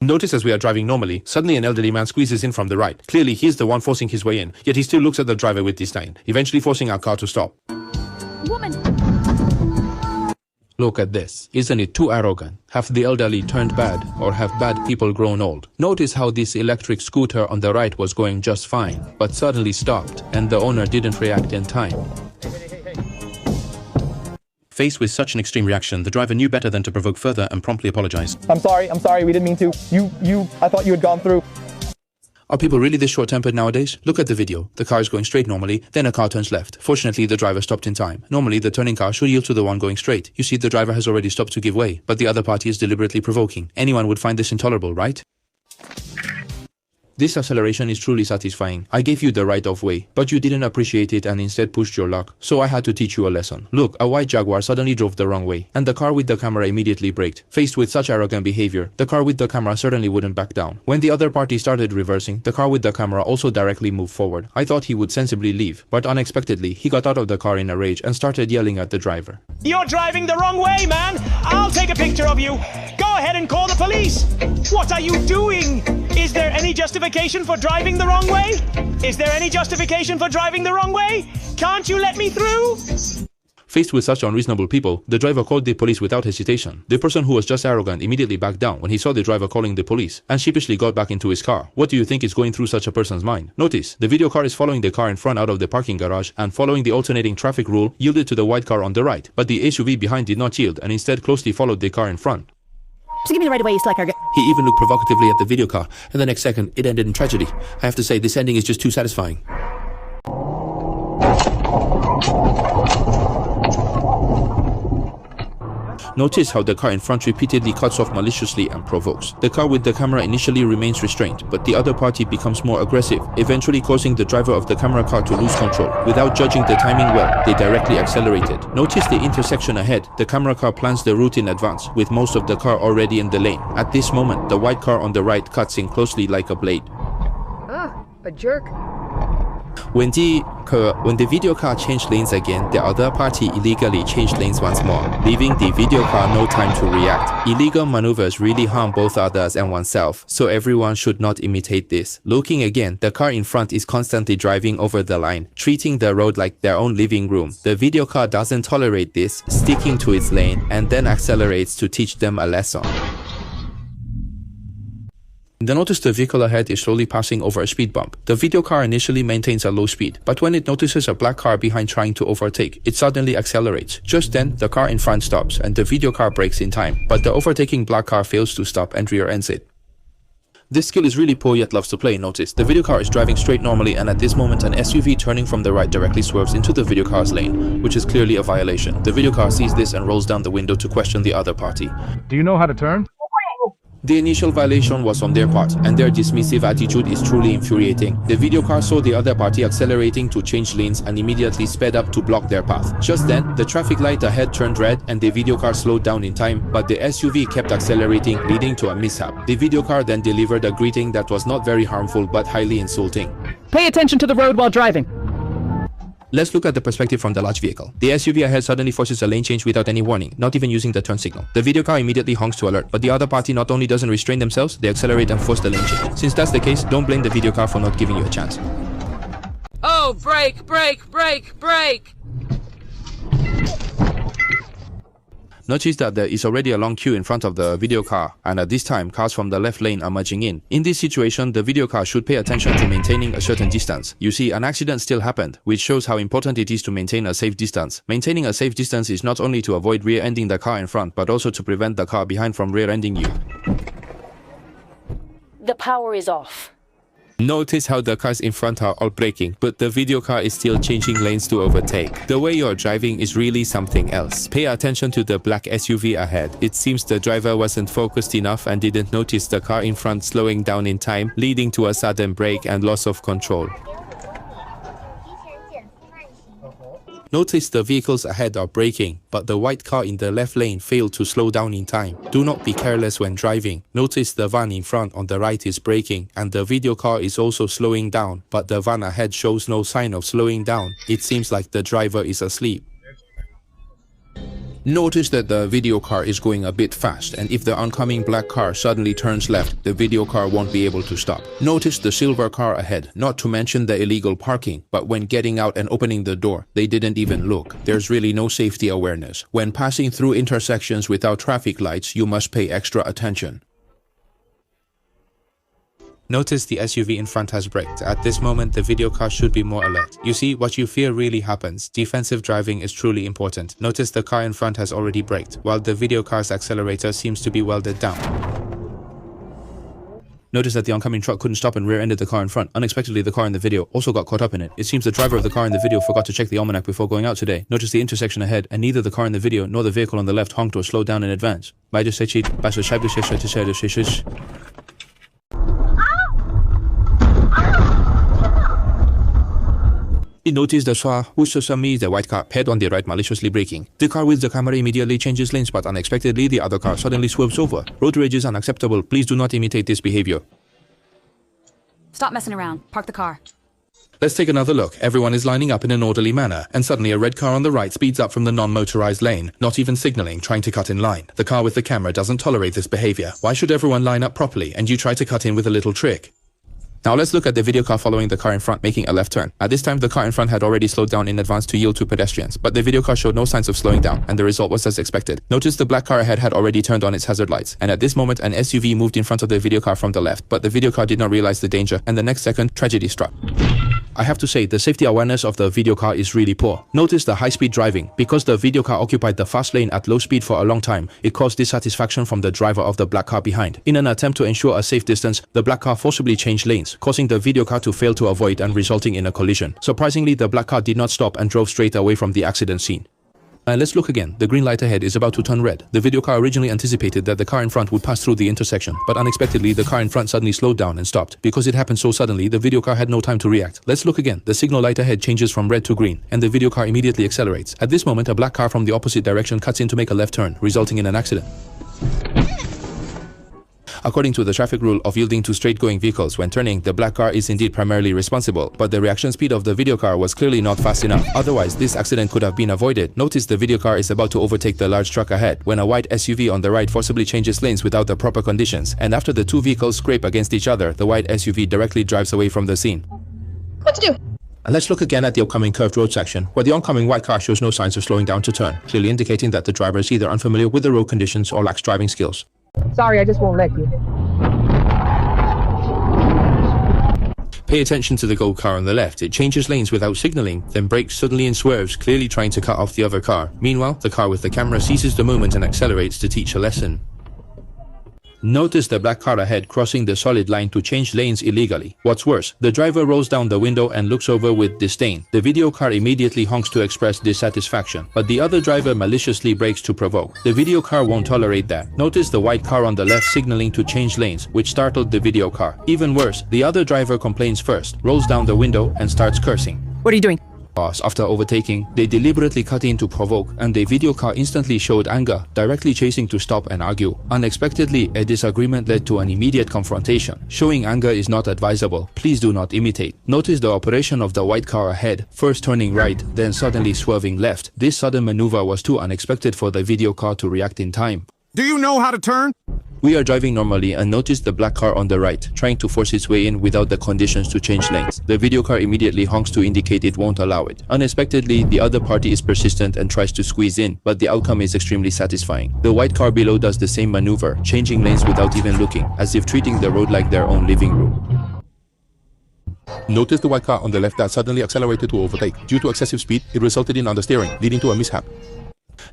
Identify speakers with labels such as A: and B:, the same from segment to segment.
A: Notice as we are driving normally, suddenly an elderly man squeezes in from the right. Clearly he's the one forcing his way in, yet he still looks at the driver with disdain, eventually forcing our car to stop.
B: Woman!
A: Look at this. Isn't it too arrogant? Have the elderly turned bad, or have bad people grown old? Notice how this electric scooter on the right was going just fine, but suddenly stopped, and the owner didn't react in time. Faced with such an extreme reaction, the driver knew better than to provoke further and promptly apologized.
C: I'm sorry, we didn't mean to. I thought you had gone through.
A: Are people really this short-tempered nowadays? Look at the video. The car is going straight normally, then a car turns left. Fortunately, the driver stopped in time. Normally, the turning car should yield to the one going straight. You see, the driver has already stopped to give way, but the other party is deliberately provoking. Anyone would find this intolerable, right? This acceleration is truly satisfying. I gave you the right of way, but you didn't appreciate it and instead pushed your luck. So I had to teach you a lesson. Look, a white Jaguar suddenly drove the wrong way, and the car with the camera immediately braked. Faced with such arrogant behavior, the car with the camera certainly wouldn't back down. When the other party started reversing, the car with the camera also directly moved forward. I thought he would sensibly leave, but unexpectedly, he got out of the car in a rage and started yelling at the driver.
D: You're driving the wrong way, man! I'll take a picture of you! Go ahead and call the police! What are you doing? Is there any justification for driving the wrong way? Is there any justification for driving the wrong way? Can't you let me through?
A: Faced with such unreasonable people, the driver called the police without hesitation. The person who was just arrogant immediately backed down when he saw the driver calling the police and sheepishly got back into his car. What do you think is going through such a person's mind? Notice, the video car is following the car in front out of the parking garage and following the alternating traffic rule yielded to the white car on the right, but the SUV behind did not yield and instead closely followed the car in front.
B: Just give me the right of way, you slacker.
A: He even looked provocatively at the video car, and the next second, it ended in tragedy. I have to say, this ending is just too satisfying. Notice how the car in front repeatedly cuts off maliciously and provokes. The car with the camera initially remains restrained, but the other party becomes more aggressive, eventually causing the driver of the camera car to lose control. Without judging the timing well, they directly accelerated. Notice the intersection ahead. The camera car plans the route in advance, with most of the car already in the lane. At this moment, the white car on the right cuts in closely like a blade.
B: Ah, a jerk.
A: When the video car changed lanes again, the other party illegally changed lanes once more, leaving the video car no time to react. Illegal maneuvers really harm both others and oneself, so everyone should not imitate this. Looking again, the car in front is constantly driving over the line, treating the road like their own living room. The video car doesn't tolerate this, sticking to its lane, and then accelerates to teach them a lesson. Then notice the vehicle ahead is slowly passing over a speed bump. The video car initially maintains a low speed, but when it notices a black car behind trying to overtake, it suddenly accelerates. Just then, the car in front stops and the video car brakes in time, but the overtaking black car fails to stop and rear-ends it. This skill is really poor yet loves to play. Notice, the video car is driving straight normally and at this moment an SUV turning from the right directly swerves into the video car's lane, which is clearly a violation. The video car sees this and rolls down the window to question the other party.
C: Do you know how to turn?
A: The initial violation was on their part, and their dismissive attitude is truly infuriating. The video car saw the other party accelerating to change lanes and immediately sped up to block their path. Just then, the traffic light ahead turned red and the video car slowed down in time, but the SUV kept accelerating, leading to a mishap. The video car then delivered a greeting that was not very harmful but highly insulting.
B: Pay attention to the road while driving.
A: Let's look at the perspective from the large vehicle. The SUV ahead suddenly forces a lane change without any warning, not even using the turn signal. The video car immediately honks to alert, but the other party not only doesn't restrain themselves, they accelerate and force the lane change. Since that's the case, don't blame the video car for not giving you a chance.
B: Oh, brake, brake, brake, brake!
A: Notice that there is already a long queue in front of the video car, and at this time, cars from the left lane are merging in. In this situation, the video car should pay attention to maintaining a certain distance. You see, an accident still happened, which shows how important it is to maintain a safe distance. Maintaining a safe distance is not only to avoid rear-ending the car in front, but also to prevent the car behind from rear-ending you.
E: The power is off.
A: Notice how the cars in front are all braking, but the video car is still changing lanes to overtake. The way you're driving is really something else. Pay attention to the black SUV ahead. It seems the driver wasn't focused enough and didn't notice the car in front slowing down in time, leading to a sudden brake and loss of control. Notice the vehicles ahead are braking, but the white car in the left lane failed to slow down in time. Do not be careless when driving. Notice the van in front on the right is braking, and the video car is also slowing down, but the van ahead shows no sign of slowing down. It seems like the driver is asleep. Notice that the video car is going a bit fast, and if the oncoming black car suddenly turns left, the video car won't be able to stop. Notice the silver car ahead, not to mention the illegal parking, but when getting out and opening the door, they didn't even look. There's really no safety awareness. When passing through intersections without traffic lights, you must pay extra attention. Notice the SUV in front has braked. At this moment, the video car should be more alert. You see, what you fear really happens. Defensive driving is truly important. Notice the car in front has already braked, while the video car's accelerator seems to be welded down. Notice that the oncoming truck couldn't stop and rear-ended the car in front. Unexpectedly, the car in the video also got caught up in it. It seems the driver of the car in the video forgot to check the almanac before going out today. Notice the intersection ahead, and neither the car in the video nor the vehicle on the left honked or slowed down in advance. Notice the white car paired on the right maliciously braking. The car with the camera immediately changes lanes, but unexpectedly the other car suddenly swerves over. Road rage is unacceptable. Please do not imitate this behavior.
E: Stop messing around. Park the car.
A: Let's take another look. Everyone is lining up in an orderly manner, and suddenly a red car on the right speeds up from the non-motorized lane, not even signaling, trying to cut in line. The car with the camera doesn't tolerate this behavior. Why should everyone line up properly, and you try to cut in with a little trick? Now let's look at the video car following the car in front making a left turn. At this time, the car in front had already slowed down in advance to yield to pedestrians, but the video car showed no signs of slowing down, and the result was as expected. Notice the black car ahead had already turned on its hazard lights, and at this moment an SUV moved in front of the video car from the left, but the video car did not realize the danger, and the next second, tragedy struck. I have to say, the safety awareness of the video car is really poor. Notice the high-speed driving. Because the video car occupied the fast lane at low speed for a long time, it caused dissatisfaction from the driver of the black car behind. In an attempt to ensure a safe distance, the black car forcibly changed lanes, causing the video car to fail to avoid and resulting in a collision. Surprisingly, the black car did not stop and drove straight away from the accident scene. Let's look again. The green light ahead is about to turn red. The video car originally anticipated that the car in front would pass through the intersection, but unexpectedly the car in front suddenly slowed down and stopped. Because it happened so suddenly, the video car had no time to react. Let's look again. The signal light ahead changes from red to green, and the video car immediately accelerates. At this moment, a black car from the opposite direction cuts in to make a left turn, resulting in an accident. According to the traffic rule of yielding to straight-going vehicles when turning, the black car is indeed primarily responsible, but the reaction speed of the video car was clearly not fast enough. Otherwise, this accident could have been avoided. Notice the video car is about to overtake the large truck ahead when a white SUV on the right forcibly changes lanes without the proper conditions, and after the two vehicles scrape against each other, the white SUV directly drives away from the scene.
F: What to do?
A: And let's look again at the upcoming curved road section, where the oncoming white car shows no signs of slowing down to turn, clearly indicating that the driver is either unfamiliar with the road conditions or lacks driving skills.
C: Sorry, I just won't let you.
A: Pay attention to the gold car on the left. It changes lanes without signaling, then brakes suddenly and swerves, clearly trying to cut off the other car. Meanwhile, the car with the camera seizes the moment and accelerates to teach a lesson. Notice the black car ahead crossing the solid line to change lanes illegally. What's worse, the driver rolls down the window and looks over with disdain. The video car immediately honks to express dissatisfaction, but the other driver maliciously brakes to provoke. The video car won't tolerate that. Notice the white car on the left signaling to change lanes, which startled the video car. Even worse, the other driver complains first, rolls down the window and starts cursing.
B: What are you doing?
A: After overtaking, they deliberately cut in to provoke, and the video car instantly showed anger, directly chasing to stop and argue. Unexpectedly, a disagreement led to an immediate confrontation. Showing anger is not advisable. Please do not imitate. Notice the operation of the white car ahead, first turning right, then suddenly swerving left. This sudden maneuver was too unexpected for the video car to react in time.
G: Do you know how to turn?
A: We are driving normally and notice the black car on the right, trying to force its way in without the conditions to change lanes. The video car immediately honks to indicate it won't allow it. Unexpectedly, the other party is persistent and tries to squeeze in, but the outcome is extremely satisfying. The white car below does the same maneuver, changing lanes without even looking, as if treating the road like their own living room. Notice the white car on the left that suddenly accelerated to overtake. Due to excessive speed, it resulted in understeering, leading to a mishap.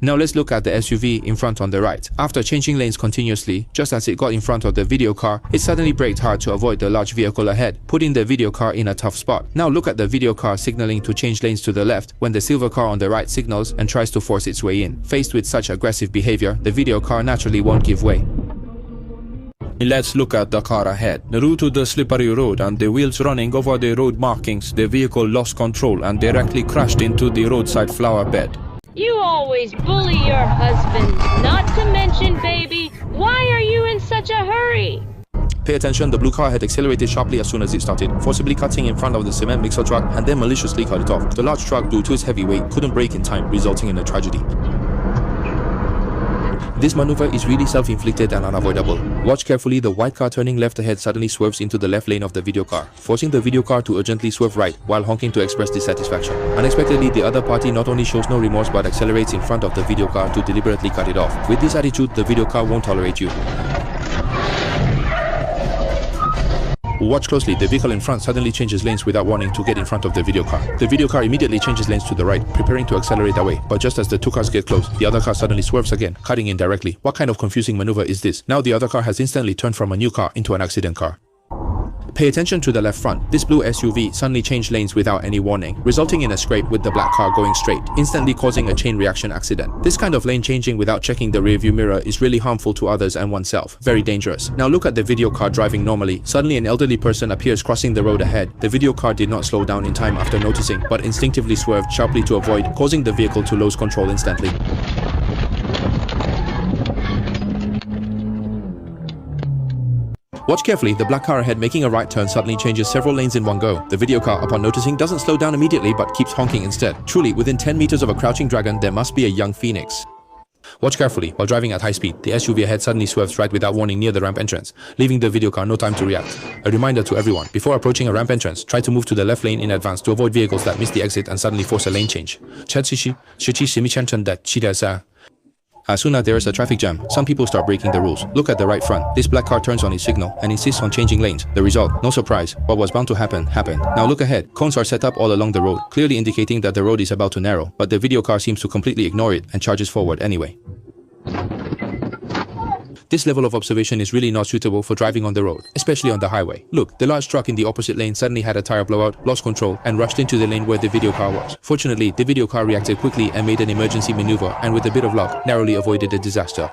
A: Now let's look at the SUV in front on the right. After changing lanes continuously, just as it got in front of the video car, it suddenly braked hard to avoid the large vehicle ahead, putting the video car in a tough spot. Now look at the video car signaling to change lanes to the left when the silver car on the right signals and tries to force its way in. Faced with such aggressive behavior, the video car naturally won't give way. Let's look at the car ahead. Due to the slippery road and the wheels running over the road markings, the vehicle lost control and directly crashed into the roadside flower bed.
H: You always bully your husband. Not to mention, baby, why are you in such a hurry?
A: Pay attention, the blue car had accelerated sharply as soon as it started, forcibly cutting in front of the cement mixer truck and then maliciously cut it off. The large truck, due to its heavy weight, couldn't brake in time, resulting in a tragedy. This maneuver is really self-inflicted and unavoidable. Watch carefully, the white car turning left ahead suddenly swerves into the left lane of the video car, forcing the video car to urgently swerve right while honking to express dissatisfaction. Unexpectedly, the other party not only shows no remorse but accelerates in front of the video car to deliberately cut it off. With this attitude, the video car won't tolerate you. Watch closely, the vehicle in front suddenly changes lanes without warning to get in front of the video car. The video car immediately changes lanes to the right, preparing to accelerate away. But just as the two cars get close, the other car suddenly swerves again, cutting in directly. What kind of confusing maneuver is this? Now the other car has instantly turned from a new car into an accident car. Pay attention to the left front. This blue SUV suddenly changed lanes without any warning, resulting in a scrape with the black car going straight, instantly causing a chain reaction accident. This kind of lane changing without checking the rearview mirror is really harmful to others and oneself. Very dangerous. Now look at the video car driving normally. Suddenly an elderly person appears crossing the road ahead. The video car did not slow down in time after noticing, but instinctively swerved sharply to avoid, causing the vehicle to lose control instantly. Watch carefully, the black car ahead making a right turn suddenly changes several lanes in one go. The video car, upon noticing, doesn't slow down immediately but keeps honking instead. Truly, within 10 meters of a crouching dragon, there must be a young phoenix. Watch carefully, while driving at high speed, the SUV ahead suddenly swerves right without warning near the ramp entrance, leaving the video car no time to react. A reminder to everyone, before approaching a ramp entrance, try to move to the left lane in advance to avoid vehicles that miss the exit and suddenly force a lane change. As soon as there is a traffic jam, some people start breaking the rules. Look at the right front. This black car turns on its signal and insists on changing lanes. The result, no surprise. What was bound to happen, happened. Now look ahead. Cones are set up all along the road, clearly indicating that the road is about to narrow, but the video car seems to completely ignore it and charges forward anyway. This level of observation is really not suitable for driving on the road, especially on the highway. Look, the large truck in the opposite lane suddenly had a tire blowout, lost control, and rushed into the lane where the video car was. Fortunately, the video car reacted quickly and made an emergency maneuver, and with a bit of luck, narrowly avoided a disaster.